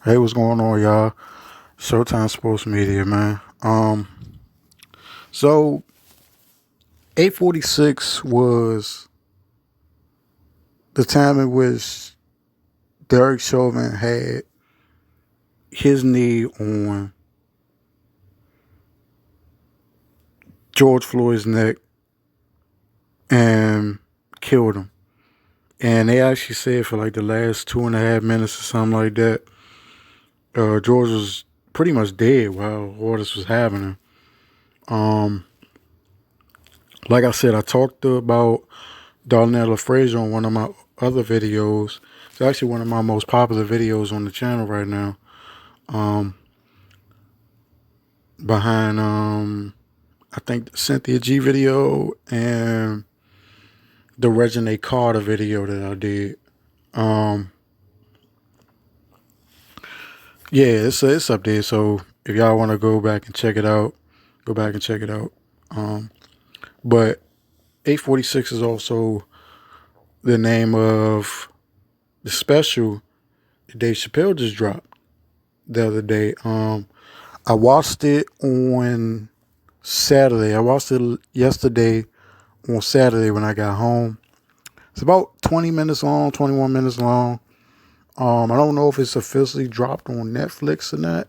Hey, what's going on, y'all? Showtime Sports Media, man. So 8:46 was the time in which Derek Chauvin had his knee on George Floyd's neck and killed him. And they actually said for like the last 2.5 minutes or something like that, George was pretty much dead while all this was happening. Um, like I said, I talked about Darnella Frazier on one of my other videos. It's actually one of my most popular videos on the channel right now. Um, behind I think the Cynthia G video and the Reginae Carter video that I did. Um, yeah, it's up there. So if y'all want to go back and check it out, go back and check it out. But 8:46 is also the name of the special that Dave Chappelle just dropped the other day. I watched it on Saturday. I watched it yesterday on Saturday when I got home. It's about 20 minutes long, 21 minutes long. I don't know if it's officially dropped on Netflix or not.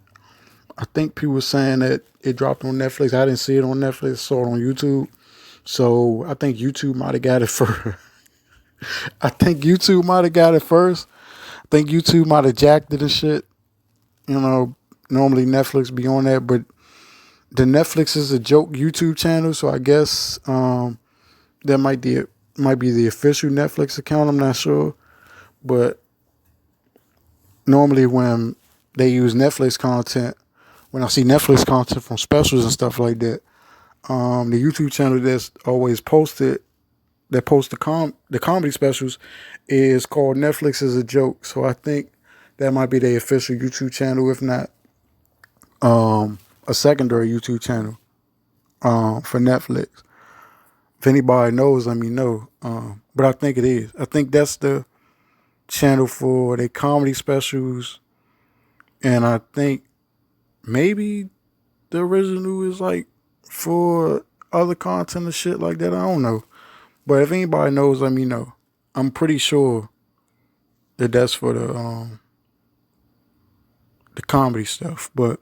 I think people were saying that it dropped on Netflix. I didn't see it on Netflix. I saw it on YouTube. So I think YouTube might have got it first. I think YouTube might have got it first. I think YouTube might have jacked it and shit. You know, normally Netflix be on that, but the Netflix is a joke YouTube channel, so I guess that might be the official Netflix account. I'm not sure, but normally when they use Netflix content, when I see Netflix content from specials and stuff like that, the YouTube channel that's always posted that posts the comedy specials is called Netflix is a Joke. So I think that might be the official YouTube channel, if not a secondary YouTube channel for Netflix. If anybody knows, let me know. But I think it is. I think that's the channel for their comedy specials, and I think maybe the original is like for other content and shit like that. I don't know. But if anybody knows, let me know. I'm pretty sure that that's for the comedy stuff. But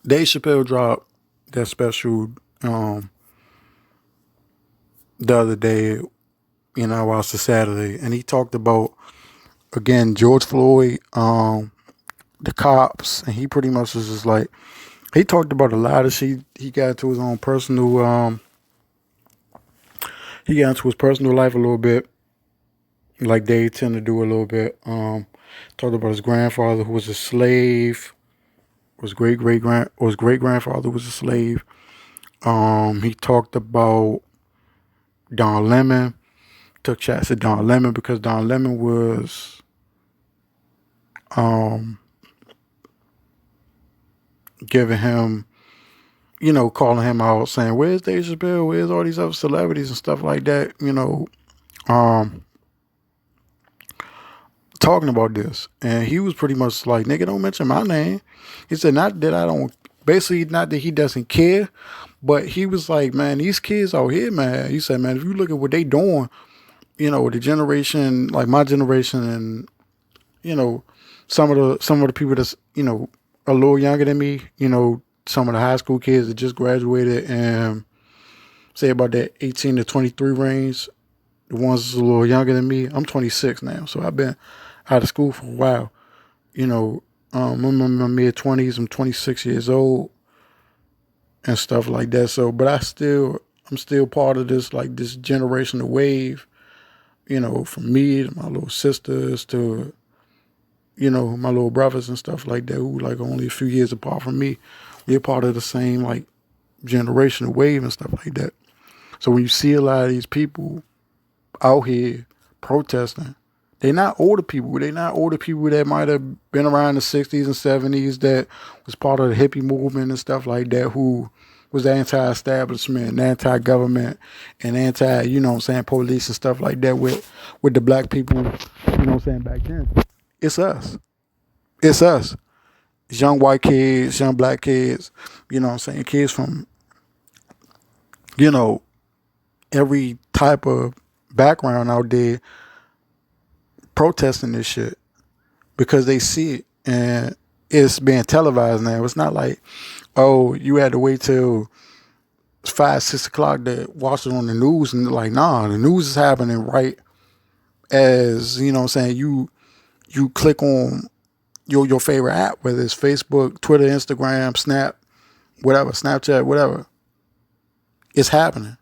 Dave Chappelle dropped that special the other day. I watched it Saturday, and he talked about again George Floyd, the cops, and he pretty much was just like he talked about a lot of shit. He got into his own personal he got into his personal life a little bit, like they tend to do a little bit. Talked about his grandfather who was a slave. His great grandfather was a slave. He talked about Don Lemon. Took shots at Don Lemon because Don Lemon was giving him, calling him out, saying, "Where's Dave Chappelle? Where's all these other celebrities and stuff like that?" Talking about this, and he was pretty much like, "Nigga, don't mention my name." He said, "Not that I don't." Basically, not that he doesn't care, but he was like, "Man, these kids out here, man." He said, "Man, if you look at what they doing, the generation, like my generation, and you know, some of the people that's a little younger than me, some of the high school kids that just graduated and say about that 18 to 23 range, the ones that's a little younger than me. I'm 26 now, so I've been out of school for a while. I'm in my mid 20s. I'm 26 years old and stuff like that. So, but I'm still part of this this generational wave. From me to my little sisters to my little brothers and stuff like that who like only a few years apart from me. We're part of the same like generational wave and stuff like that. So when you see a lot of these people out here protesting, they're not older people. They're not older people that might have been around the 60s and 70s that was part of the hippie movement and stuff like that, who was anti-establishment, anti-government, and anti, police and stuff like that with the black people, back then. It's us. It's us. It's young white kids, young black kids, you know what I'm saying? Kids from, you know, every type of background out there protesting this shit because they see it and it's being televised now. It's not like, oh, you had to wait till 5, 6 o'clock to watch it on the news, and like, nah, the news is happening right as, you know what I'm saying, you click on your favorite app, whether it's Facebook, Twitter, Instagram, Snap, whatever, Snapchat, whatever. It's happening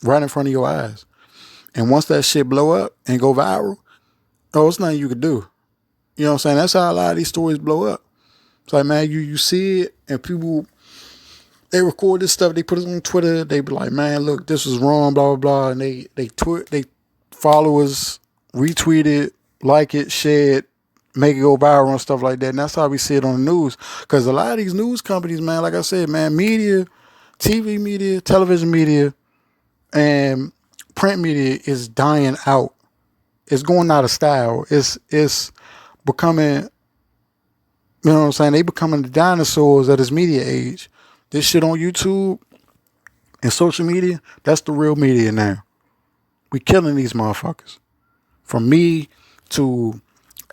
right in front of your eyes. And once that shit blow up and go viral, oh, it's nothing you could do. You know what I'm saying? That's how a lot of these stories blow up. It's like, man, you see it, and people, they record this stuff, they put it on Twitter, they be like, man, look, this was wrong, blah, blah, blah. And they followers retweet it, like it, share it, make it go viral and stuff like that. And that's how we see it on the news. Because a lot of these news companies, man, like I said, man, media, TV media, television media, and print media is dying out. It's going out of style. It's becoming, you know what I'm saying? They becoming the dinosaurs of this media age. This shit on YouTube and social media, that's the real media now. We killing these motherfuckers. From me to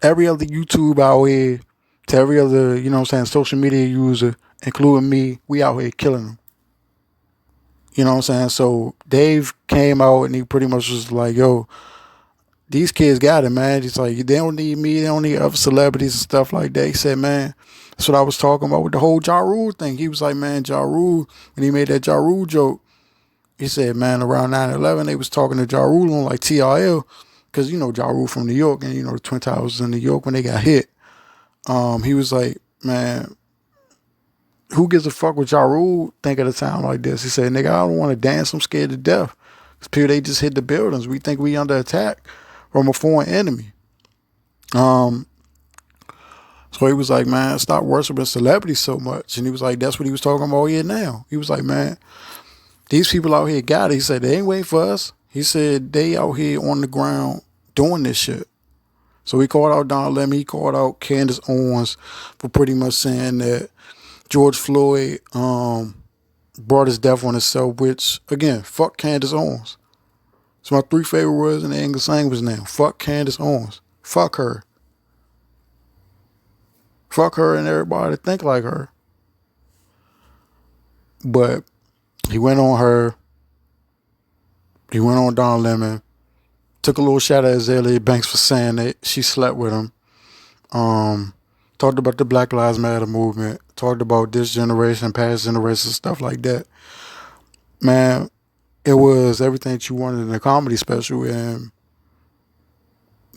every other YouTube out here, to every other, you know what I'm saying, social media user, including me, we out here killing them. You know what I'm saying? So Dave came out and he pretty much was like, yo, these kids got it, man. He's like, they don't need me, they don't need other celebrities and stuff like that. He said, man, that's what I was talking about with the whole Ja Rule thing. He was like, man, Ja Rule, when he made that Ja Rule joke, he said, man, around 9/11, they was talking to Ja Rule on like TRL, because, you know, Ja Rule from New York, and, you know, the Twin Towers was in New York when they got hit. He was like, man, who gives a fuck what Ja Rule think at a time like this? He said, nigga, I don't want to dance. I'm scared to death. Because people, they just hit the buildings. We think we under attack from a foreign enemy. So he was like, man, stop worshiping celebrities so much. And he was like, that's what he was talking about here now. He was like, man, these people out here got it. He said, they ain't waiting for us. He said, they out here on the ground doing this shit. So he called out Don Lemon. He called out Candace Owens for pretty much saying that George Floyd brought his death on himself, which, again, fuck Candace Owens. It's my 3 favorite words in the English language now. Fuck Candace Owens. Fuck her. Fuck her and everybody that think like her. But he went on her. He went on Don Lemon. Took a little shot at Azealia Banks for saying that she slept with him. Talked about the Black Lives Matter movement. Talked about this generation, past generation, stuff like that. Man, it was everything that you wanted in a comedy special, and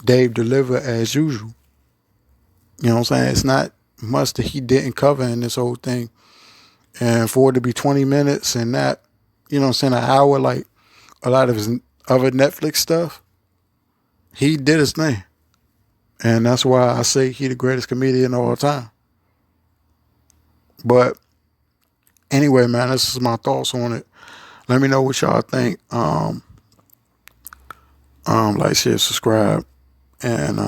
Dave delivered as usual. You know what I'm saying? It's not much that he didn't cover in this whole thing. And for it to be 20 minutes and not, you know what I'm saying, an hour like a lot of his other Netflix stuff, he did his thing. And that's why I say he the greatest comedian of all time. But anyway, man, this is my thoughts on it. Let me know what y'all think. Like, share, subscribe, and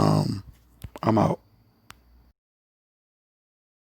I'm out.